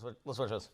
Let's watch this.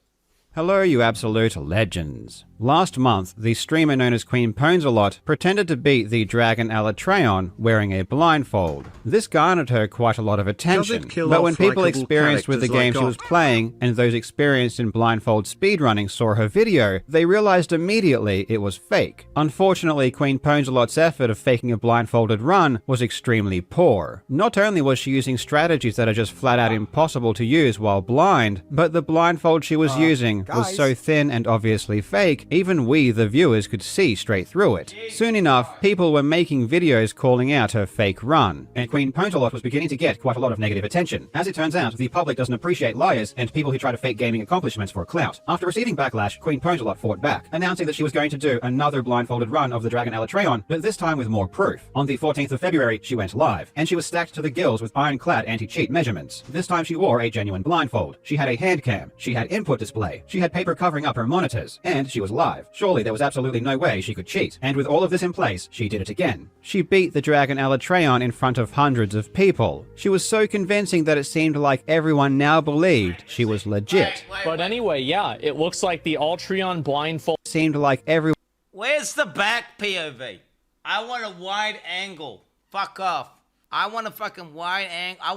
Hello, you absolute legends. Last month, the streamer known as Quin pretended to beat the dragon Alatreon wearing a blindfold. This garnered her quite a lot of attention, but when people experienced with the game she was playing, and those experienced in blindfold speedrunning saw her video, they realized immediately it was fake. Unfortunately, Quin effort of faking a blindfolded run was extremely poor. Not only was she using strategies that are just flat out impossible to use while blind, but the blindfold she was using was so thin and obviously fake, even we, the viewers, could see straight through it. Soon enough, people were making videos calling out her fake run, and Quin was beginning to get quite a lot of negative attention. As it turns out, the public doesn't appreciate liars and people who try to fake gaming accomplishments for clout. After receiving backlash, Quin fought back, announcing that she was going to do another blindfolded run of the dragon Alatreon, but this time with more proof. On the 14th of February, she went live, and she was stacked to the gills with ironclad anti-cheat measurements. This time she wore a genuine blindfold. She had a hand cam, she had input display, she had paper covering up her monitors, and she was live. Surely there was absolutely no way she could cheat. And with all of this in place, she did it again. She beat the dragon Alatreon in front of hundreds of people. She was so convincing that it seemed like everyone now believed she was legit. But anyway, yeah, it looks like the Alatreon blindfold Seemed like everyone. Where's the back POV? I want a wide angle. Fuck off. I want a fucking wide angle. I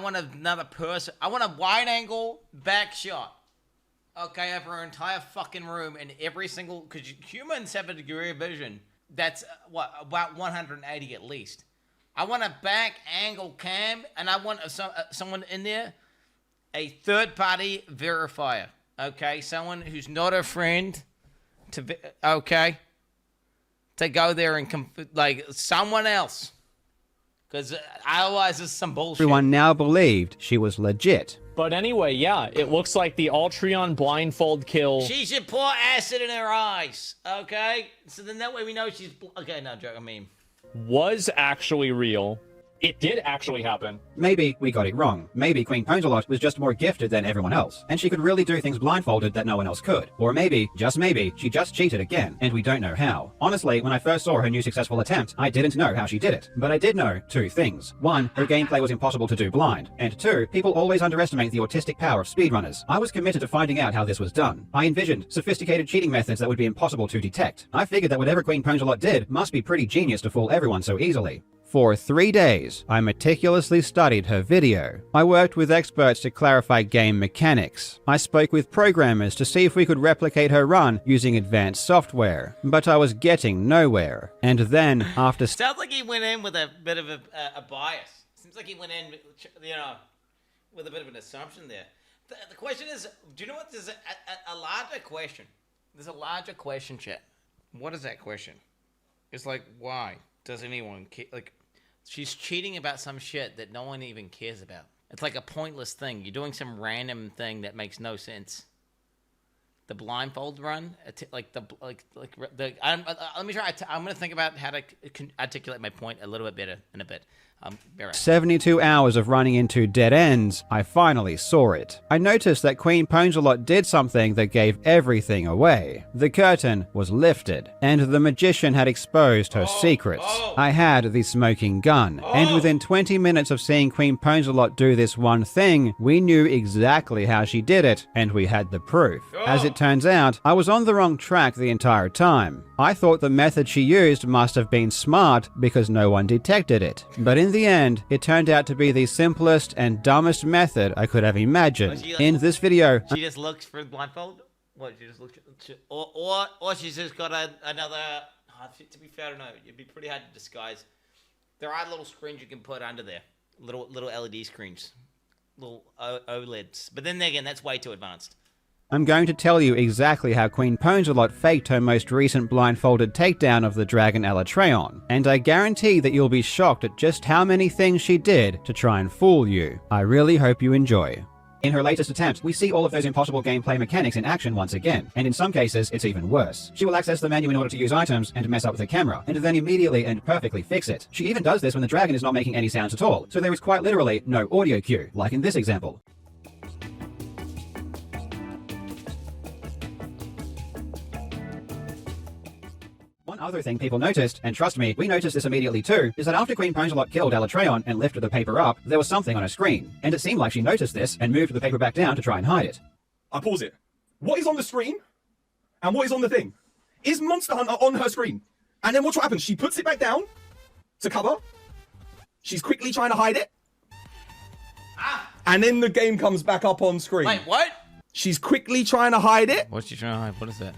want another person. I want a wide angle back shot. Okay, over our entire fucking room and every single, because humans have a degree of vision that's what, about 180 at least. I want a back angle cam, and I want someone in there, a third party verifier. Okay, someone who's not a friend to go there and like someone else, because otherwise it's some bullshit. Everyone now believed she was legit. But anyway, yeah, it looks like the Alatreon blindfold kill. She should pour acid in her eyes, okay? So then that way we know she's... Okay, no, joke, I mean... Was actually real. It did actually happen. Maybe we got it wrong. Maybe Quin was just more gifted than everyone else, and she could really do things blindfolded that no one else could. Or maybe, just maybe, she just cheated again, and we don't know how. Honestly, when I first saw her new successful attempt, I didn't know how she did it. But I did know two things. One, her gameplay was impossible to do blind. And two, people always underestimate the autistic power of speedrunners. I was committed to finding out how this was done. I envisioned sophisticated cheating methods that would be impossible to detect. I figured that whatever Quin did must be pretty genius to fool everyone so easily. For 3 days, I meticulously studied her video. I worked with experts to clarify game mechanics. I spoke with programmers to see if we could replicate her run using advanced software, but I was getting nowhere. And then, after... Sounds like he went in with a bit of a bias. Seems like he went in, with a bit of an assumption there. The question is, do you know what? There's a larger question. There's a larger question, chat. What is that question? It's like, why does anyone care? Like, she's cheating about some shit that no one even cares about. It's like a pointless thing. You're doing some random thing that makes no sense. The blindfold run, let me try. I'm gonna think about how to articulate my point a little bit better in a bit. 72 hours of running into dead ends, I finally saw it. I noticed that Quin did something that gave everything away. The curtain was lifted, and the magician had exposed her secrets. I had the smoking gun, and within 20 minutes of seeing Quin do this one thing, we knew exactly how she did it, and we had the proof. As it turns out, I was on the wrong track the entire time. I thought the method she used must have been smart because no one detected it. But in the end, it turned out to be the simplest and dumbest method I could have imagined. In this video... She just looks for the blindfold? What, she just looks... Or she's just got another... to be fair, I don't know. It'd be pretty hard to disguise. There are little screens you can put under there. Little LED screens. Little OLEDs. But then again, that's way too advanced. I'm going to tell you exactly how Quin faked her most recent blindfolded takedown of the dragon Alatreon, and I guarantee that you'll be shocked at just how many things she did to try and fool you. I really hope you enjoy. In her latest attempt, we see all of those impossible gameplay mechanics in action once again, and in some cases, it's even worse. She will access the menu in order to use items and mess up with the camera, and then immediately and perfectly fix it. She even does this when the dragon is not making any sounds at all, so there is quite literally no audio cue, like in this example. One other thing people noticed, and trust me, we noticed this immediately too, is that after Quin killed Alatreon and lifted the paper up, there was something on her screen, and it seemed like she noticed this and moved the paper back down to try and hide it. I pause it. What is on the screen and what is on the thing? Is Monster Hunter on her screen? And then watch what happens. She puts it back down to cover. She's quickly trying to hide it. And then the game comes back up on screen. Wait, what? She's quickly trying to hide it. What's she trying to hide? What is that?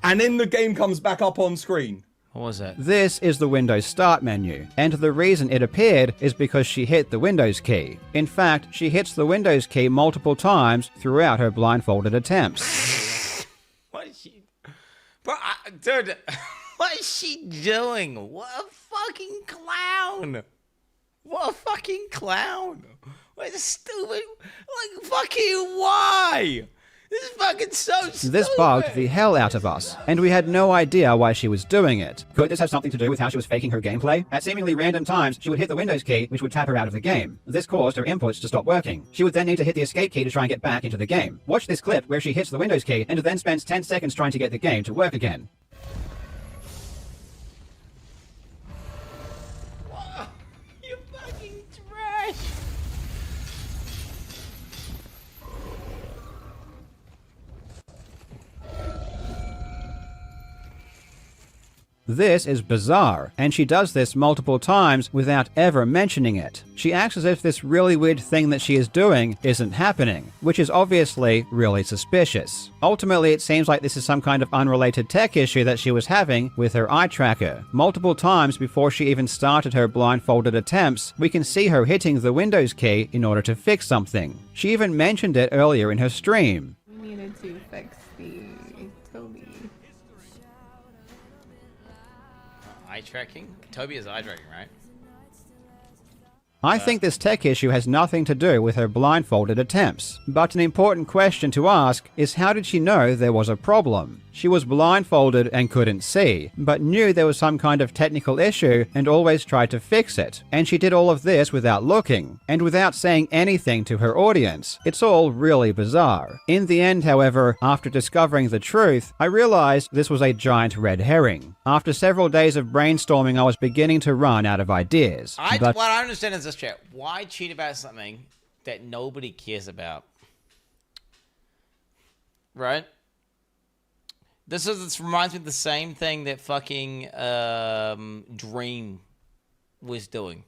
And then the game comes back up on screen. What was that? This is the Windows Start menu, and the reason it appeared is because she hit the Windows key. In fact, she hits the Windows key multiple times throughout her blindfolded attempts. What is she... Bro, dude, what is she doing? What a fucking clown. What a fucking clown. What a stupid... Like, fucking why? This is fucking so stupid. This bugged the hell out of us, and we had no idea why she was doing it. Could this have something to do with how she was faking her gameplay? At seemingly random times, she would hit the Windows key, which would tap her out of the game. This caused her inputs to stop working. She would then need to hit the escape key to try and get back into the game. Watch this clip where she hits the Windows key and then spends 10 seconds trying to get the game to work again. You fucking trash. This is bizarre, and she does this multiple times without ever mentioning it. She acts as if this really weird thing that she is doing isn't happening, which is obviously really suspicious. Ultimately, it seems like this is some kind of unrelated tech issue that she was having with her eye tracker. Multiple times before she even started her blindfolded attempts, we can see her hitting the Windows key in order to fix something. She even mentioned it earlier in her stream. We needed to fix the Toby. Eye tracking? Toby is eye tracking, right? I think this tech issue has nothing to do with her blindfolded attempts, but an important question to ask is how did she know there was a problem? She was blindfolded and couldn't see, but knew there was some kind of technical issue and always tried to fix it. And she did all of this without looking, and without saying anything to her audience. It's all really bizarre. In the end, however, after discovering the truth, I realized this was a giant red herring. After several days of brainstorming, I was beginning to run out of ideas. What I understand is this, chat. Why cheat about something that nobody cares about? Right? This reminds me of the same thing that fucking Dream was doing.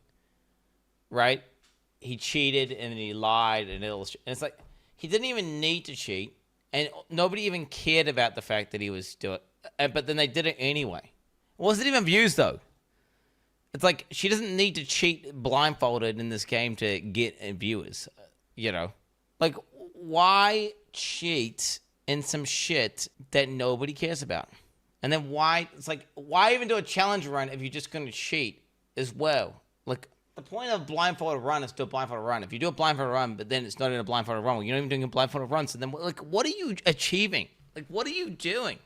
Right? He cheated and he lied and it's like he didn't even need to cheat and nobody even cared about the fact that he was doing it. But then they did it anyway. It wasn't even views though. It's like she doesn't need to cheat blindfolded in this game to get viewers, you know? Like, why cheat in some shit that nobody cares about? And then why even do a challenge run if you're just going to cheat as well? Like, the point of blindfolded run is to do a blindfolded run. If you do a blindfolded run, but then it's not in a blindfolded run, well, you're not even doing a blindfolded run, so then, like, what are you achieving? Like, what are you doing?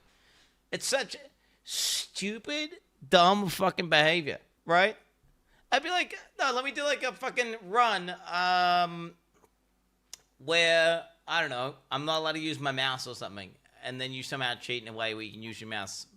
It's such stupid, dumb fucking behavior. Right? I'd be like, no, let me do like a fucking run where, I don't know, I'm not allowed to use my mouse or something. And then you somehow cheat in a way where you can use your mouse,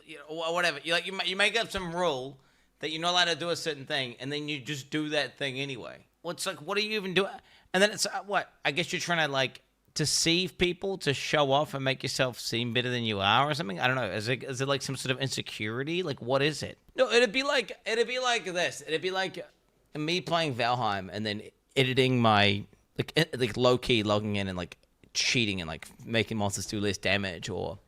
you know, or whatever. You make up some rule that you're not allowed to do a certain thing, and then you just do that thing anyway. Well, it's like, what are you even doing? And then it's, what? I guess you're trying to, like, deceive people to show off and make yourself seem better than you are or something. I don't know. Is it like some sort of insecurity? Like, what is it? No, it'd be like this. It'd be like me playing Valheim and then editing my like low key logging in and like cheating and like making monsters do less damage, or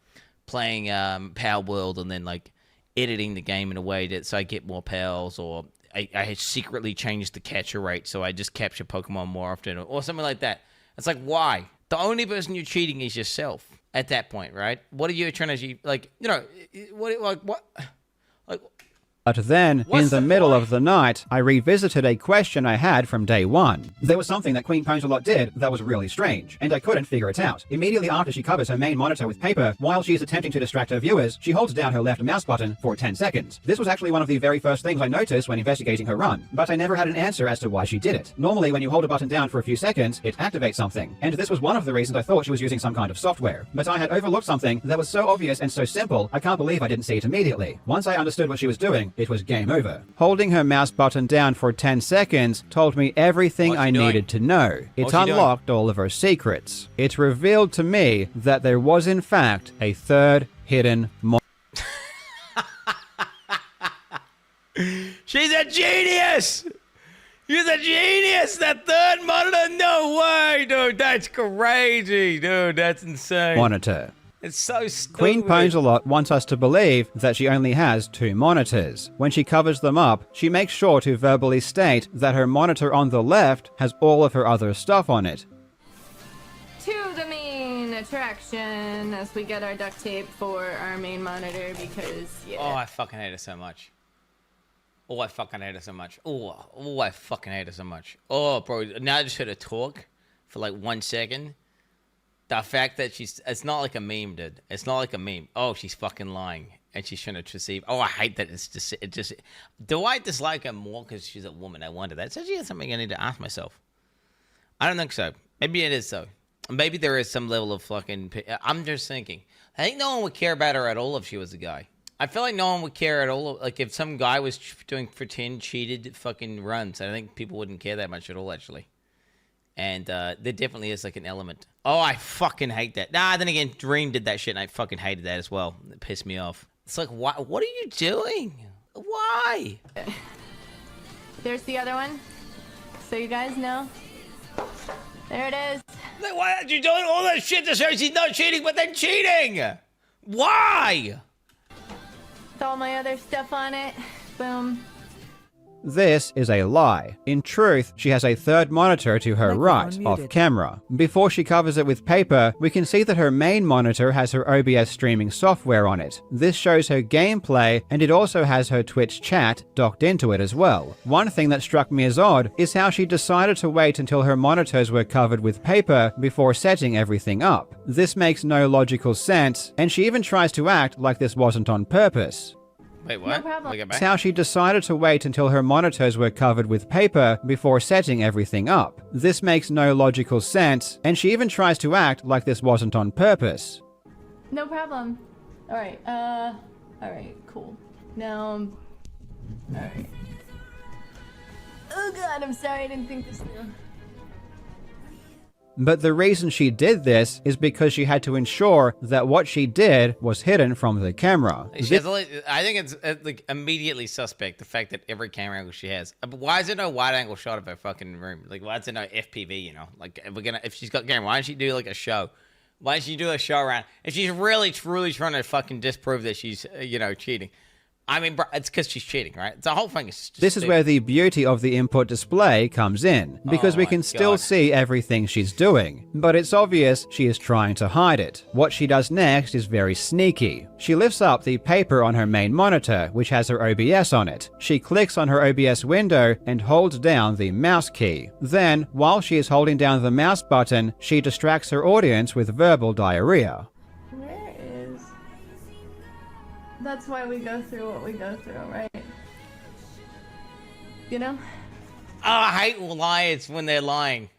playing Power World and then like editing the game in a way that so I get more pals, or I had secretly changed the capture rate so I just capture Pokemon more often, or something like that. It's like, why? The only person you're cheating is yourself at that point, right? What are you trying to achieve? Like, you know, what? But then, in the middle of the night, I revisited a question I had from day one. There was something that Queen Pongelot did that was really strange, and I couldn't figure it out. Immediately after she covers her main monitor with paper, while she is attempting to distract her viewers, she holds down her left mouse button for 10 seconds. This was actually one of the very first things I noticed when investigating her run, but I never had an answer as to why she did it. Normally, when you hold a button down for a few seconds, it activates something, and this was one of the reasons I thought she was using some kind of software. But I had overlooked something that was so obvious and so simple, I can't believe I didn't see it immediately. Once I understood what she was doing, it was game over. Holding her mouse button down for 10 seconds told me everything I needed to know. It unlocked all of her secrets. It revealed to me that there was in fact a third hidden monitor. She's a genius! She's a genius! That third monitor? No way, dude. That's crazy, dude. That's insane. Monitor. It's so stupid. Queen Ponesalot wants us to believe that she only has 2 monitors. When she covers them up, she makes sure to verbally state that her monitor on the left has all of her other stuff on it. To the main attraction as we get our duct tape for our main monitor because, yeah. Oh, I fucking hate it so much. Oh, I fucking hate it so much. Oh, I fucking hate it so much. Oh, bro, now I just heard her talk for like 1 second. The fact that it's not like a meme, dude. It's not like a meme. Oh, she's fucking lying. And she's trying to deceive. Oh, I hate that. Do I dislike her more because she's a woman? I wonder. That's actually something I need to ask myself. I don't think so. Maybe it is so. Maybe there is some level of fucking... I'm just thinking. I think no one would care about her at all if she was a guy. I feel like no one would care at all. Like, if some guy was doing pretend cheated fucking runs, I think people wouldn't care that much at all, actually. And there definitely is, like, an element. Oh, I fucking hate that. Nah, then again, Dream did that shit, and I fucking hated that as well. It pissed me off. It's like, what are you doing? Why? There's the other one. So you guys know. There it is. Like, why are you doing all that shit to show she's not cheating, but then cheating? Why? With all my other stuff on it. Boom. This is a lie. In truth, she has a third monitor to her right, off camera. Before she covers it with paper, we can see that her main monitor has her OBS streaming software on it. This shows her gameplay, and it also has her Twitch chat docked into it as well. One thing that struck me as odd is how she decided to wait until her monitors were covered with paper before setting everything up. This makes no logical sense, and she even tries to act like this wasn't on purpose. Wait, what? No problem. It's how she decided to wait until her monitors were covered with paper before setting everything up. This makes no logical sense, and she even tries to act like this wasn't on purpose. No problem. Alright, alright, cool. Now, alright. Oh god, I'm sorry, I didn't think this through. But the reason she did this is because she had to ensure that what she did was hidden from the camera. I think it's like immediately suspect, the fact that every camera angle she has. But why is there no wide angle shot of her fucking room? Like, why is there no FPV, you know? Like, if she's got camera, why don't she do like a show? Why don't she do a show around? If she's really, truly trying to fucking disprove that she's, cheating. I mean, bro, it's because she's cheating, right? The whole thing is just This is where the beauty of the input display comes in, because we can still see everything she's doing, but it's obvious she is trying to hide it. What she does next is very sneaky. She lifts up the paper on her main monitor, which has her OBS on it. She clicks on her OBS window and holds down the mouse key. Then, while she is holding down the mouse button, she distracts her audience with verbal diarrhea. That's why we go through what we go through, right? You know? Oh, I hate liars when they're lying.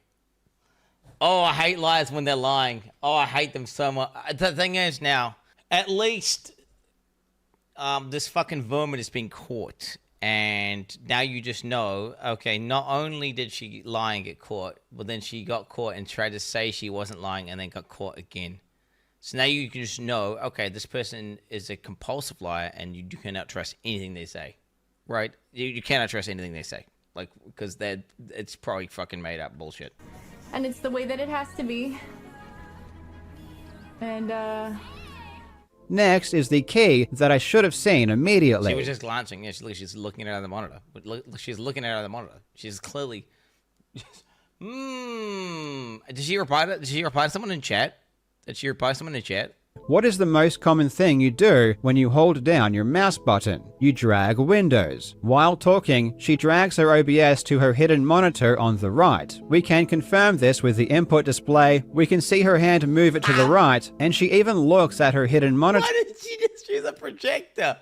Oh, I hate liars when they're lying. Oh, I hate them so much. The thing is now, at least this fucking vermin has been caught. And now you just know, okay, not only did she lie and get caught, but then she got caught and tried to say she wasn't lying and then got caught again. So now you can just know, okay, this person is a compulsive liar and you cannot trust anything they say, right? You cannot trust anything they say, like, because it's probably fucking made up bullshit. And it's the way that it has to be. And, Next is the key that I should have seen immediately. She was just glancing. Yeah, she's looking at the monitor. She's looking at the monitor. She's clearly... Did she reply to someone in chat? Did she reply to someone in chat? What is the most common thing you do when you hold down your mouse button? You drag windows. While talking, she drags her OBS to her hidden monitor on the right. We can confirm this with the input display. We can see her hand move it to the right, and she even looks at her hidden monitor. Why did she just use a projector?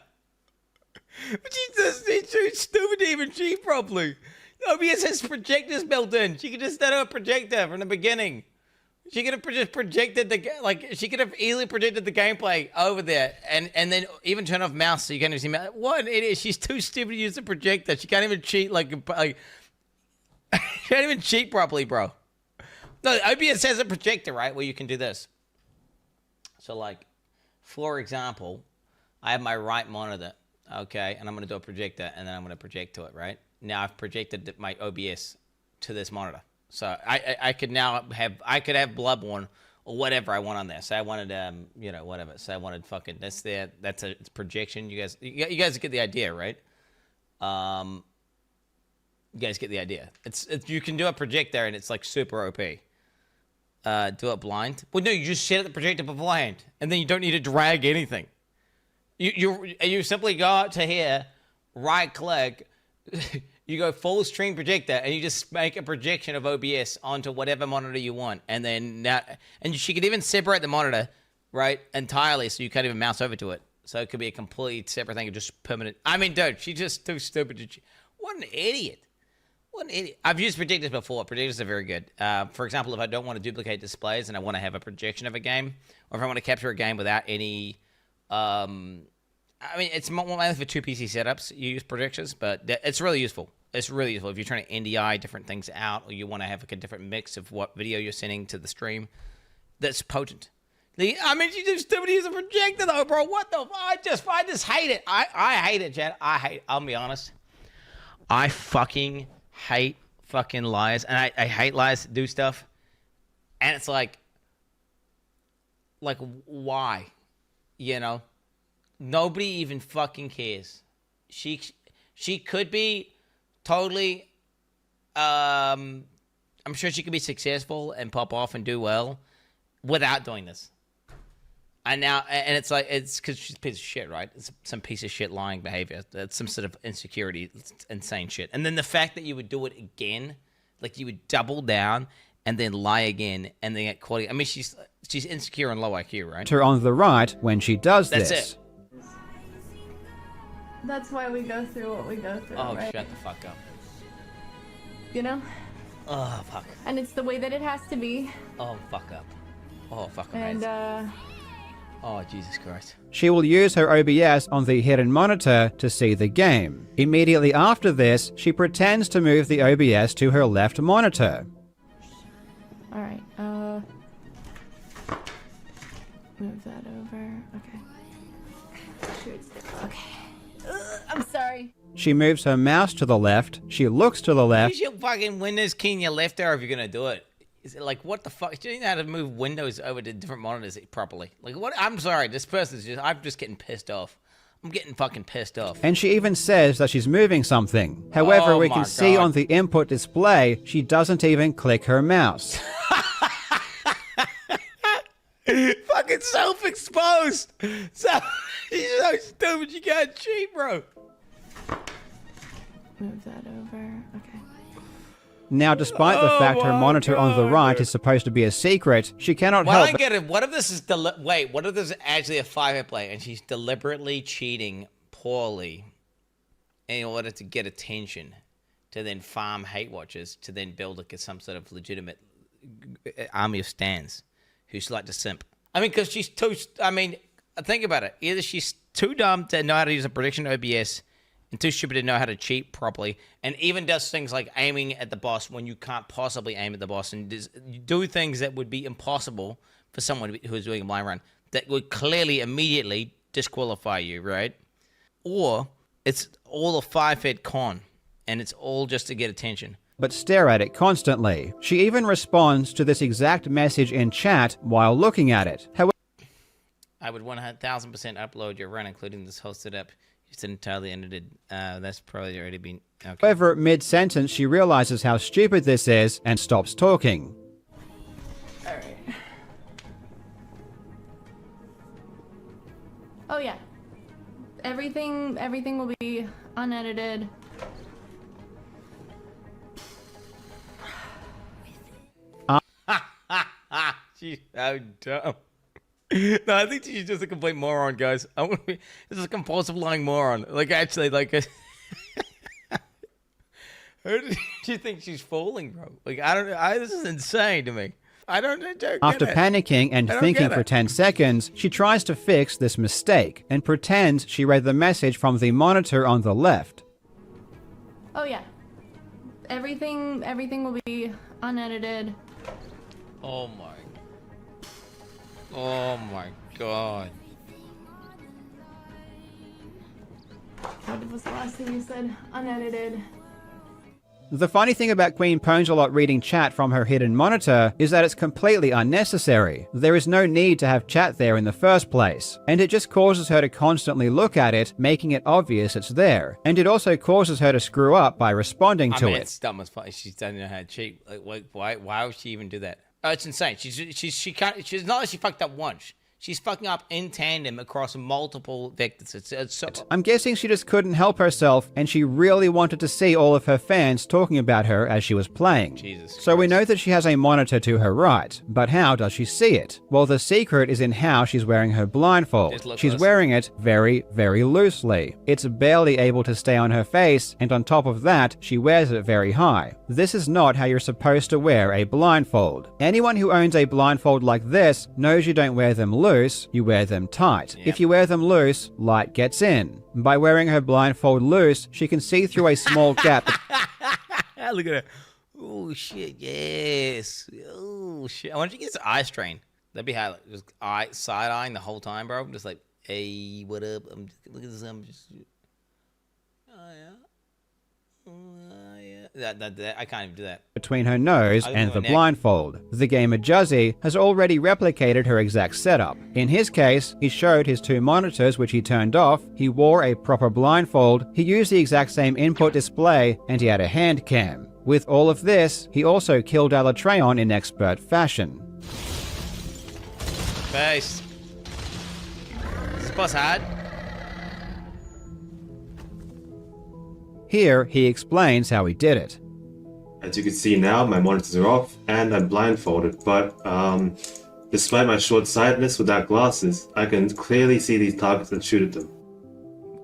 She's too stupid to even cheat properly. OBS has projectors built in. She could just set up a projector from the beginning. She could have just projected she could have easily projected the gameplay over there, and then even turn off mouse so you can't even see mouse. What an idiot! She's too stupid to use the projector. She can't even cheat she can't even cheat properly, bro. No, OBS has a projector, right, where you can do this. So, like, for example, I have my right monitor, okay, and I'm gonna do a projector, and then I'm gonna project to it, right? Now I've projected my OBS to this monitor. So I could now have Bloodborne or whatever I want on there. So I wanted whatever. So I wanted fucking this there. That's a projection. You guys get the idea, right? You guys get the idea. It's you can do a projector and it's like super OP. Do it blind. Well, no, you just set the projector beforehand, and then you don't need to drag anything. You simply go out to here, right click. You go full screen projector, and you just make a projection of OBS onto whatever monitor you want, and then she could even separate the monitor, right, entirely, so you can't even mouse over to it. So it could be a completely separate thing, just permanent. I mean, dude, she's just too stupid. What an idiot! What an idiot! I've used projectors before. Projectors are very good. For example, if I don't want to duplicate displays and I want to have a projection of a game, or if I want to capture a game without any I mean, it's mainly for two PC setups. You use projectors, but it's really useful. It's really useful if you're trying to NDI different things out, or you want to have like a different mix of what video you're sending to the stream. That's potent. I mean, you just stupid to use a projector though, bro. What the? I just hate it. I hate it, Chad. I'll be honest. I fucking hate fucking liars, and I hate liars that do stuff. And it's like why? You know, nobody even fucking cares. She could be totally. I'm sure she could be successful and pop off and do well without doing this. And it's because she's a piece of shit, right? It's some piece of shit lying behavior. It's some sort of insecurity, insane shit. And then the fact that you would do it again, like you would double down and then lie again and then get quality. I mean, she's insecure and low IQ, right? Her on the right when she does That's this. it. That's why we go through what we go through, Oh, right? shut the fuck up. You know? Oh, fuck. And it's the way that it has to be. Oh, fuck up. Oh, fuck up. And, Oh, Jesus Christ. She will use her OBS on the hidden monitor to see the game. Immediately after this, she pretends to move the OBS to her left monitor. alright, move that over. Okay. Sure it's there. Okay. I'm sorry. She moves her mouse to the left, she looks to the left, Use your fucking Windows key in your left arrow if you're gonna do it. Is it like, what the fuck? Do you know how to move Windows over to different monitors properly? Like, what? I'm sorry, this person's just, I'm just getting pissed off. I'm getting fucking pissed off. and she even says that she's moving something. However, Oh we my can see God. on the input display, she doesn't even click her mouse. Fucking self-exposed. So, she's so stupid, you can't cheat, bro. Move that over. Okay. Now, despite the fact her my monitor on the God, right dude. is supposed to be a secret, she cannot Well, help I get it. What if this is what if this is actually a 5-hit play and she's deliberately cheating poorly in order to get attention, to then farm hate watchers, to then build like some sort of legitimate army of stans who's like to simp? I mean, because she's too. I mean, think about it. Either she's too dumb to know how to use a prediction OBS, and too stupid to know how to cheat properly, and even does things like aiming at the boss when you can't possibly aim at the boss, and do things that would be impossible for someone who is doing a blind run that would clearly immediately disqualify you, right? Or it's all a 5-hit con, and it's all just to get attention. but stare at it constantly. She even responds to this exact message in chat while looking at it. I would 1,000% upload your run, including this hosted up. It's entirely edited. That's probably already been. Okay. However, mid-sentence, she realizes how stupid this is and stops talking. Alright. Oh yeah. Everything will be unedited. She's so dumb. No, I think she's just a complete moron, guys. This is a compulsive lying moron. Like, actually, like, who does she think she's fooling, bro? Like, I don't know. This is insane to me. I don't After get it. panicking and I don't thinking get for it. 10 seconds, she tries to fix this mistake and pretends she read the message from the monitor on the left. Oh yeah. Everything will be unedited. Oh my god. What was the last thing you said? Unedited. The funny thing about Queen Ponsalot reading chat from her hidden monitor is that it's completely unnecessary. There is no need to have chat there in the first place, and it just causes her to constantly look at it, making it obvious it's there. And it also causes her to screw up by responding to it. It's dumb as fuck. She doesn't know how to cheat. Like, why would she even do that? Oh, it's insane. She can't. She's not like she fucked up once. She's fucking up in tandem across multiple vectors. It's so... I'm guessing she just couldn't help herself, and she really wanted to see all of her fans talking about her as she was playing. Jesus So we Christ. know that she has a monitor to her right, but how does she see it? Well, the secret is in how she's wearing her blindfold. Just look She's close. wearing it very, very loosely. It's barely able to stay on her face, and on top of that, she wears it very high. This is not how you're supposed to wear a blindfold. Anyone who owns a blindfold like this knows you don't wear them loose, you wear them tight. Yep. If you wear them loose, light gets in. By wearing her blindfold loose, she can see through a small gap. Look at her. Oh shit, yes. Oh shit. I wonder if she gets an eye strain. That'd be how, like, just side eyeing the whole time, bro. Just like, hey, what up? Look at this. I'm just. Oh yeah. Oh yeah. That I can't even do that. Between her nose I and do the my neck. blindfold. The gamer Juzzy has already replicated her exact setup. In his case, he showed his two monitors which he turned off, he wore a proper blindfold, he used the exact same input display, and he had a hand cam. With all of this, he also killed Alatreon in expert fashion. Face. Is this boss hard? Here, he explains how he did it. As you can see now, my monitors are off and I'm blindfolded, but despite my short-sightedness without glasses, I can clearly see these targets and shoot at them.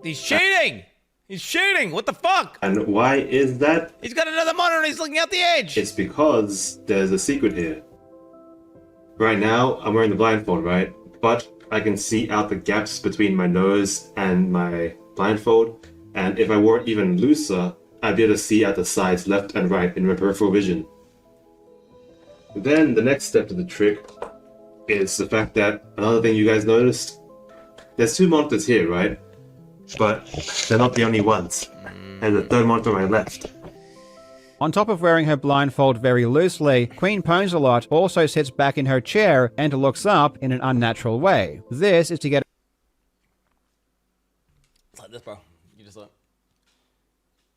He's shooting! He's shooting! What the fuck? And why is that? He's got another monitor and he's looking out the edge! It's because there's a secret here. Right now, I'm wearing the blindfold, right? But I can see out the gaps between my nose and my blindfold, and if I wore it even looser, I'd be able to see out the sides left and right in my peripheral vision. Then the next step to the trick is the fact that another thing you guys noticed, there's two monitors here, right? But they're not the only ones. There's a third monitor on my left. On top of wearing her blindfold very loosely, Queen Ponsalot also sits back in her chair and looks up in an unnatural way. This is to get It's like this, bro. You just like,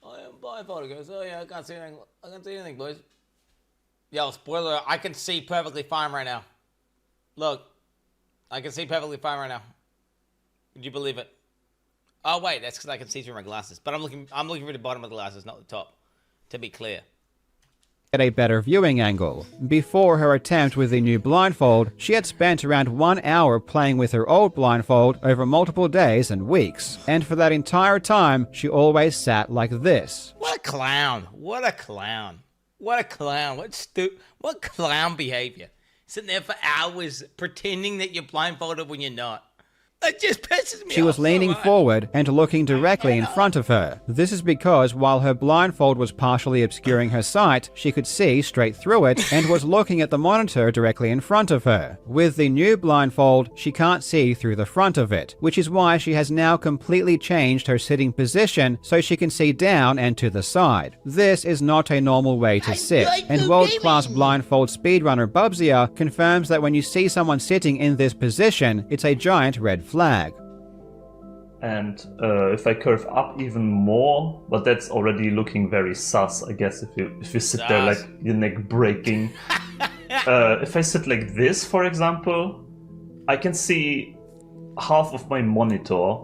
I am blindfolded. Goes, oh yeah, I can't see anything. I can't see anything, boys. Yo, spoiler, I can see perfectly fine right now. Look, I can see perfectly fine right now. Would you believe it? Oh wait, that's because I can see through my glasses. But I'm looking for the bottom of the glasses, not the top. To be clear. a better viewing angle. Before her attempt with the new blindfold, she had spent around 1 hour playing with her old blindfold over multiple days and weeks. And for that entire time, she always sat like this. What a clown. What a clown. What a clown. What clown behavior. Sitting there for hours pretending that you're blindfolded when you're not. That just pisses me off. She was leaning so much. forward and looking directly in front of her. This is because while her blindfold was partially obscuring her sight, she could see straight through it and was looking at the monitor directly in front of her. With the new blindfold, she can't see through the front of it, which is why she has now completely changed her sitting position so she can see down and to the side. This is not a normal way to sit, and world-class blindfold speedrunner Bubsia confirms that when you see someone sitting in this position, it's a giant red flag. And if I curve up even more, but that's already looking very sus, I guess, if you sit there like your neck breaking. If I sit like this, for example, I can see half of my monitor.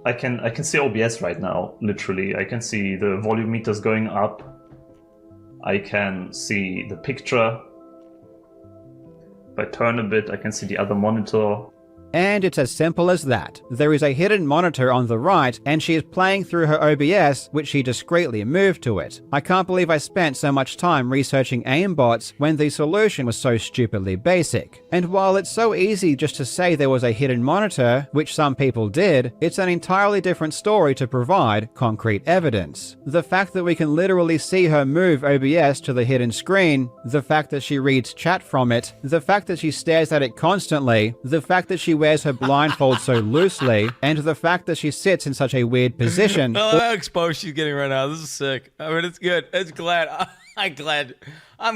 I can see OBS right now, literally. I can see the volume meters going up. I can see the picture. If I turn a bit, I can see the other monitor. And it's as simple as that. There is a hidden monitor on the right, and she is playing through her OBS, which she discreetly moved to it. I can't believe I spent so much time researching aimbots when the solution was so stupidly basic. And while it's so easy just to say there was a hidden monitor, which some people did, it's an entirely different story to provide concrete evidence. The fact that we can literally see her move OBS to the hidden screen, the fact that she reads chat from it, the fact that she stares at it constantly, the fact that she wears her blindfold so loosely, and the fact that she sits in such a weird position. Oh, how exposed she's getting right now. This is sick. I mean, it's good. It's glad. I'm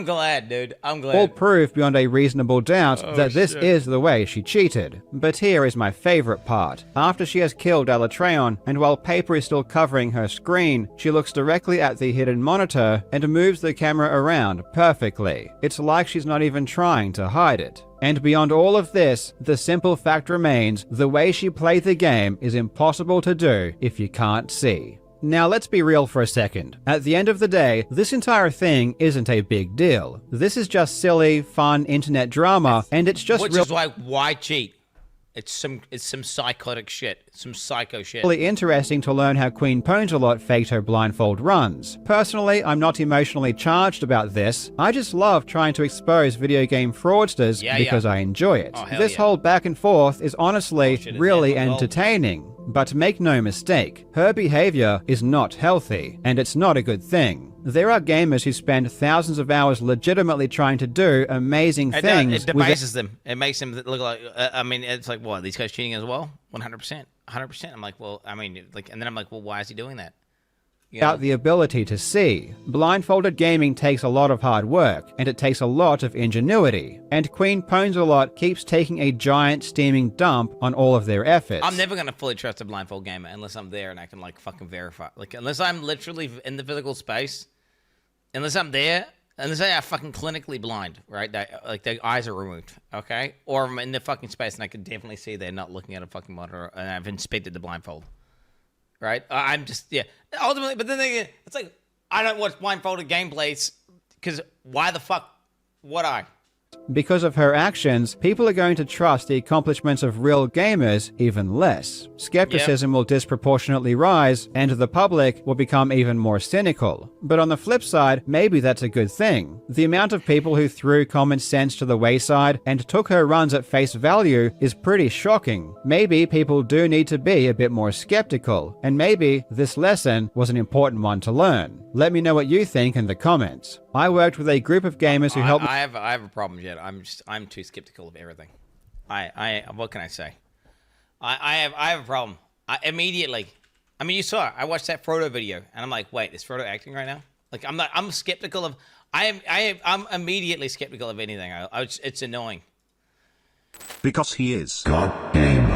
glad, dude. I'm glad. All proof beyond a reasonable doubt that this is the way she cheated. But here is my favorite part. After she has killed Alatreon, and while paper is still covering her screen, she looks directly at the hidden monitor and moves the camera around perfectly. It's like she's not even trying to hide it. And beyond all of this, the simple fact remains, the way she played the game is impossible to do if you can't see. Now let's be real for a second. At the end of the day, this entire thing isn't a big deal. This is just silly, fun internet drama, and it's just Which is like, why cheat? It's some psychotic shit. Some psycho shit. really interesting to learn how Queen Ponsalot faked her blindfold runs. Personally, I'm not emotionally charged about this. I just love trying to expose video game fraudsters because I enjoy it. This whole back and forth is honestly really entertaining. But make no mistake, her behavior is not healthy, and it's not a good thing. There are gamers who spend thousands of hours legitimately trying to do amazing things. It debases them. It makes them look like, I mean, it's like, what, these guys cheating as well? 100%. 100%. I'm like, well, I mean, like, and then I'm like, well, why is he doing that? Without the ability to see. Blindfolded gaming takes a lot of hard work, and it takes a lot of ingenuity. And Queen Ponsalot keeps taking a giant steaming dump on all of their efforts. I'm never gonna fully trust a blindfold gamer unless I'm there and I can like fucking verify. Like unless I'm literally in the physical space, unless I'm there, unless I'm fucking clinically blind, right? Like their eyes are removed, okay? Or I'm in the fucking space and I can definitely see they're not looking at a fucking monitor and I've inspected the blindfold. Right? I'm just, yeah. Ultimately, but then it's like, I don't watch blindfolded gameplays because why the fuck would I? Because of her actions, people are going to trust the accomplishments of real gamers even less. Skepticism will disproportionately rise, and the public will become even more cynical. But on the flip side, maybe that's a good thing. The amount of people who threw common sense to the wayside and took her runs at face value is pretty shocking. Maybe people do need to be a bit more skeptical, and maybe this lesson was an important one to learn. Let me know what you think in the comments. I worked with a group of gamers who helped me. I have a problem yet. I'm too skeptical of everything. What can I say? I have a problem. Immediately. I mean, you saw it. I watched that Frodo video, and I'm like, wait, is Frodo acting right now? Like, I'm skeptical of. I'm immediately skeptical of anything. It's annoying. Because he is. God game.